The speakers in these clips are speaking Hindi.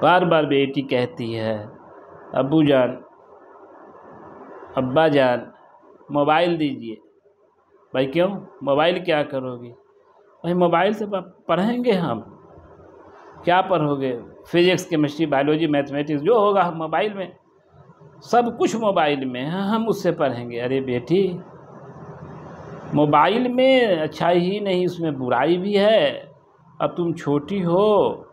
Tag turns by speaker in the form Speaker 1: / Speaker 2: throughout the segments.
Speaker 1: बार बार बेटी कहती है, अब्बू जान, अब्बा जान, मोबाइल दीजिए। भाई क्यों, मोबाइल क्या करोगी? भाई मोबाइल से पढ़ेंगे हम। क्या पढ़ोगे? फिजिक्स, केमिस्ट्री, बायोलॉजी, मैथमेटिक्स जो होगा मोबाइल में, सब कुछ मोबाइल में है, हम उससे पढ़ेंगे। अरे बेटी, मोबाइल में अच्छाई ही नहीं, उसमें बुराई भी है। अब तुम छोटी हो,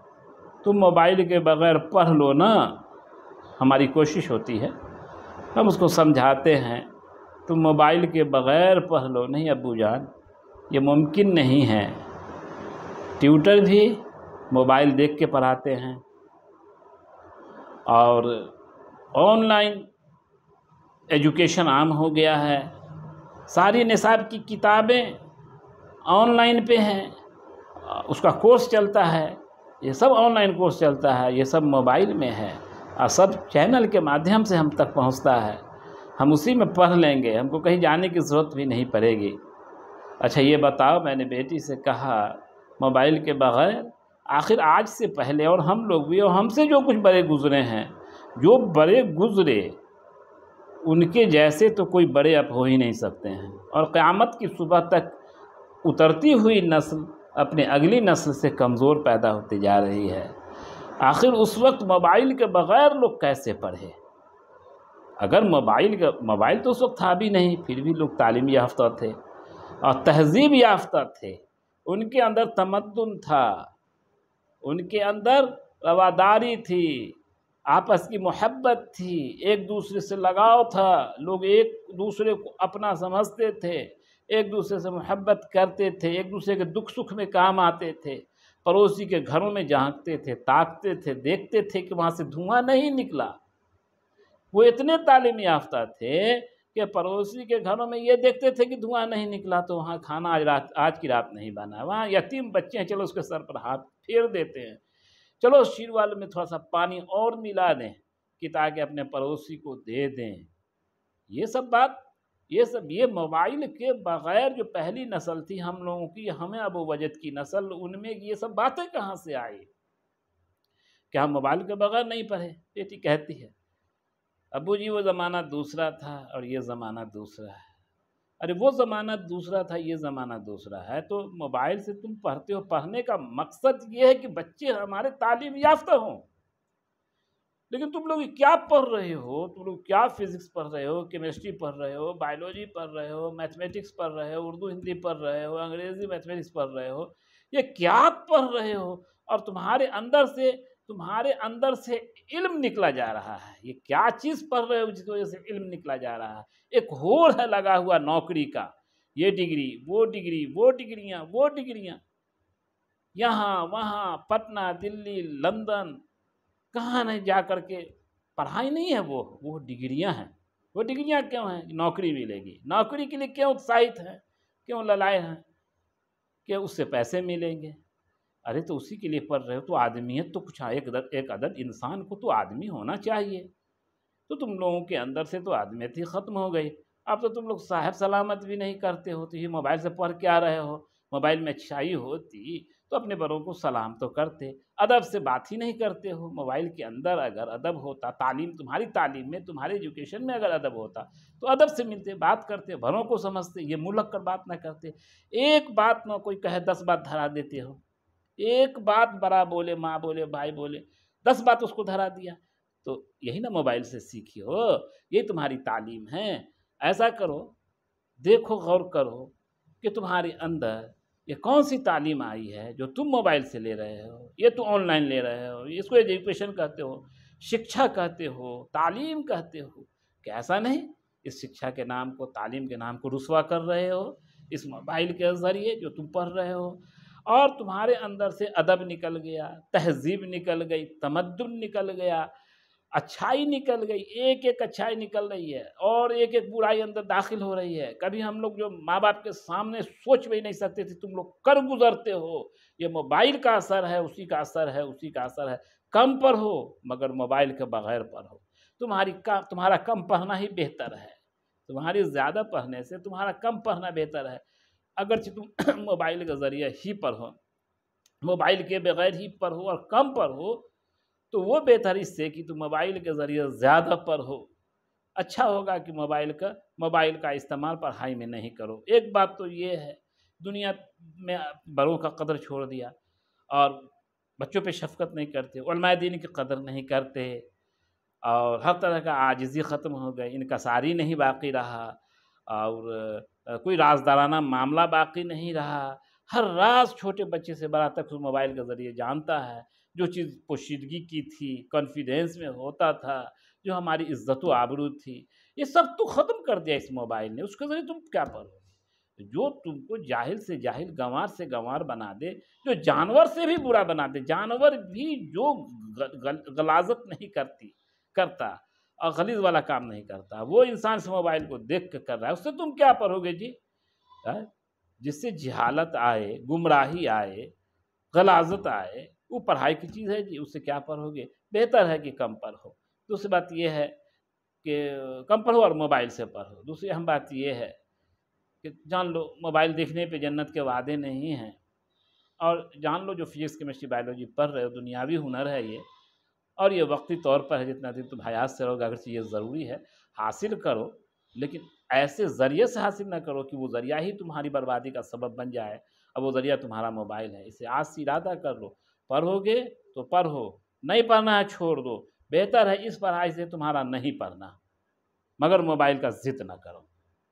Speaker 1: तुम मोबाइल के बगैर पढ़ लो ना। हमारी कोशिश होती है, हम उसको समझाते हैं, तुम मोबाइल के बगैर पढ़ लो। नहीं अब्बू जान, ये मुमकिन नहीं है। ट्यूटर भी मोबाइल देख के पढ़ाते हैं और ऑनलाइन एजुकेशन आम हो गया है। सारी निसाब की किताबें ऑनलाइन पे हैं, उसका कोर्स चलता है, ये सब ऑनलाइन कोर्स चलता है, ये सब मोबाइल में है और सब चैनल के माध्यम से हम तक पहुंचता है। हम उसी में पढ़ लेंगे, हमको कहीं जाने की ज़रूरत भी नहीं पड़ेगी। अच्छा ये बताओ, मैंने बेटी से कहा मोबाइल के बग़ैर, आखिर आज से पहले और हम लोग भी और हमसे जो कुछ बड़े गुज़रे हैं, जो बड़े गुज़रे उनके जैसे तो कोई बड़े अब हो ही नहीं सकते हैं। और क़यामत की सुबह तक उतरती हुई नस्ल अपने अगली नस्ल से कमज़ोर पैदा होती जा रही है। आखिर उस वक्त मोबाइल के बग़ैर लोग कैसे पढ़े? अगर मोबाइल तो उस वक्त था भी नहीं, फिर भी लोग तालीम याफ्ता थे और तहज़ीब याफ्ता थे। उनके अंदर तमद्दुन था, उनके अंदर रवादारी थी, आपस की मोहब्बत थी, एक दूसरे से लगाव था, लोग एक दूसरे को अपना समझते थे, एक दूसरे से मोहब्बत करते थे, एक दूसरे के दुख सुख में काम आते थे, पड़ोसी के घरों में झांकते थे, ताकते थे, देखते थे कि वहाँ से धुआं नहीं निकला। वो इतने तालीम याफ्ता थे कि पड़ोसी के घरों में ये देखते थे कि धुआं नहीं निकला तो वहाँ खाना आज की रात नहीं बना, वहाँ यतीम बच्चे हैं, चलो उसके सर पर हाथ फेर देते हैं, चलो शीरवाल में थोड़ा सा पानी और मिला दें कि ताकि अपने पड़ोसी को दे दें। ये मोबाइल के बग़ैर जो पहली नस्ल थी हम लोगों की, हमें अबू वजद की नस्ल, उनमें ये सब बातें कहाँ से आई? क्या हम मोबाइल के बग़ैर नहीं पढ़े? बेटी कहती है, अबू जी वो ज़माना दूसरा था और ये ज़माना दूसरा है। अरे वो ज़माना दूसरा था, ये ज़माना दूसरा है, तो मोबाइल से तुम पढ़ते हो, पढ़ने का मकसद ये है कि बच्चे हमारे तालीम याफ्ता हों। लेकिन तुम लोग क्या पढ़ रहे हो? तुम लोग क्या फिजिक्स पढ़ रहे हो, केमिस्ट्री पढ़ रहे हो, बायोलॉजी पढ़ रहे हो, मैथमेटिक्स पढ़ रहे हो, उर्दू हिंदी पढ़ रहे हो, अंग्रेजी मैथमेटिक्स पढ़ रहे हो, ये क्या पढ़ रहे हो? और तुम्हारे अंदर से इल्म निकला जा रहा है। ये क्या चीज़ पढ़ रहे हो जिसकी वजह से इल्म निकला जा रहा है? एक होड़ है लगा हुआ नौकरी का, ये डिग्री, वो डिग्री, वो डिग्रियाँ, यहाँ वहाँ, पटना, दिल्ली, लंदन, कहाँ नहीं जा कर के पढ़ाई नहीं है, वो डिग्रियां हैं। वो डिग्रियां क्यों हैं? नौकरी मिलेगी। नौकरी के लिए क्यों उत्साहित हैं, क्यों ललाए हैं कि उससे पैसे मिलेंगे? अरे तो उसी के लिए पढ़ रहे हो तो आदमियत तो कुछ, एक अदद इंसान को तो आदमी होना चाहिए। तो तुम लोगों के अंदर से तो आदमियत ही ख़त्म हो गई। अब तो तुम लोग साहब सलामत भी नहीं करते हो, तो ये मोबाइल से पढ़ क्या रहे हो? मोबाइल में अच्छाई होती तो अपने बड़ों को सलाम तो करते, अदब से बात ही नहीं करते हो। मोबाइल के अंदर अगर अदब होता, तुम्हारी तालीम में, तुम्हारे एजुकेशन में अगर अदब होता तो अदब से मिलते, बात करते, बड़ों को समझते, ये मुँह लग कर बात ना करते। एक बात ना कोई कहे 10 बात धरा देते हो। एक बात बड़ा बोले, माँ बोले, भाई बोले, 10 बात उसको धरा दिया। तो यही ना मोबाइल से सीखी हो, ये तुम्हारी तालीम है। ऐसा करो, देखो, गौर करो कि तुम्हारे अंदर ये कौन सी तालीम आई है जो तुम मोबाइल से ले रहे हो, ये तो ऑनलाइन ले रहे हो, इसको एजुकेशन कहते हो, शिक्षा कहते हो, तालीम कहते हो। क्या ऐसा नहीं, इस शिक्षा के नाम को, तालीम के नाम को रुस्वा कर रहे हो इस मोबाइल के ज़रिए जो तुम पढ़ रहे हो। और तुम्हारे अंदर से अदब निकल गया, तहज़ीब निकल गई, तमद्दुन निकल गया, अच्छाई निकल गई, एक एक अच्छाई निकल रही है और एक एक बुराई अंदर दाखिल हो रही है। कभी हम लोग जो माँ बाप के सामने सोच भी नहीं सकते थे, तुम लोग कर गुजरते हो। ये मोबाइल का असर है, उसी का असर है, उसी का असर है। कम पढ़ो मगर मोबाइल के बगैर पढ़ो। तुम्हारा कम पढ़ना ही बेहतर है। तुम्हारी ज़्यादा पढ़ने से तुम्हारा कम पढ़ना बेहतर है। अगरचे तुम मोबाइल के ज़रिए ही पढ़ो, मोबाइल के बगैर ही पढ़ो और कम पढ़ो, तो वो बेहतर इससे कि तुम मोबाइल के ज़रिए ज़्यादा पढ़ो। अच्छा होगा कि मोबाइल का इस्तेमाल पढ़ाई में नहीं करो। एक बात तो ये है, दुनिया में बड़ों का कदर छोड़ दिया और बच्चों पे शफ़क़त नहीं करते, उलमाए दीन की कदर नहीं करते और हर तरह का आजिज़ी ख़त्म हो गई, इनकसारी नहीं बाक़ी रहा और कोई राज़दाराना मामला बाक़ी नहीं रहा। हर राज़ छोटे बच्चे से बड़ा तक उस मोबाइल के ज़रिए जानता है। जो चीज़ पोशीदगी की थी, कॉन्फिडेंस में होता था, जो हमारी इज़्ज़त व आबरू थी, ये सब तो ख़त्म कर दिया इस मोबाइल ने। उसके ज़रिए तुम क्या पढ़ोगे? जो तुमको जाहिल से जाहिल, गँवार से गँवार बना दे, जो जानवर से भी बुरा बना दे, जानवर भी जो गलाज़त नहीं करता और गलीज़ वाला काम नहीं करता, वो इंसान इस मोबाइल को देख के कर रहा है, उससे तुम क्या पढ़ोगे जी? जिससे जहालत आए, गुमराही आए, गलाज़त आए, वो पढ़ाई की चीज़ है जी, उससे क्या पढ़ोगे? बेहतर है कि कम पढ़ो। दूसरी बात ये है कि कम पढ़ो और मोबाइल से पढ़ो। दूसरी अहम बात ये है कि जान लो मोबाइल देखने पे जन्नत के वादे नहीं हैं और जान लो जो फिज़िक्स, केमिस्ट्री, बायोलॉजी पढ़ रहे हो, दुनियावी हुनर है ये और ये वक़्ती तौर पर है, जितना दिन तुम हयात से रहोगे अगरचे ये ज़रूरी है, हासिल करो, लेकिन ऐसे ज़रिए से हासिल ना करो कि वो ज़रिया ही तुम्हारी बर्बादी का सबब बन जाए। अब वो ज़रिया तुम्हारा मोबाइल है, इसे आज से इरादा कर लो, पढ़ोगे तो पढ़ो, नहीं पढ़ना है छोड़ दो। बेहतर है इस पढ़ाई से तुम्हारा नहीं पढ़ना, मगर मोबाइल का ज़िद ना करो।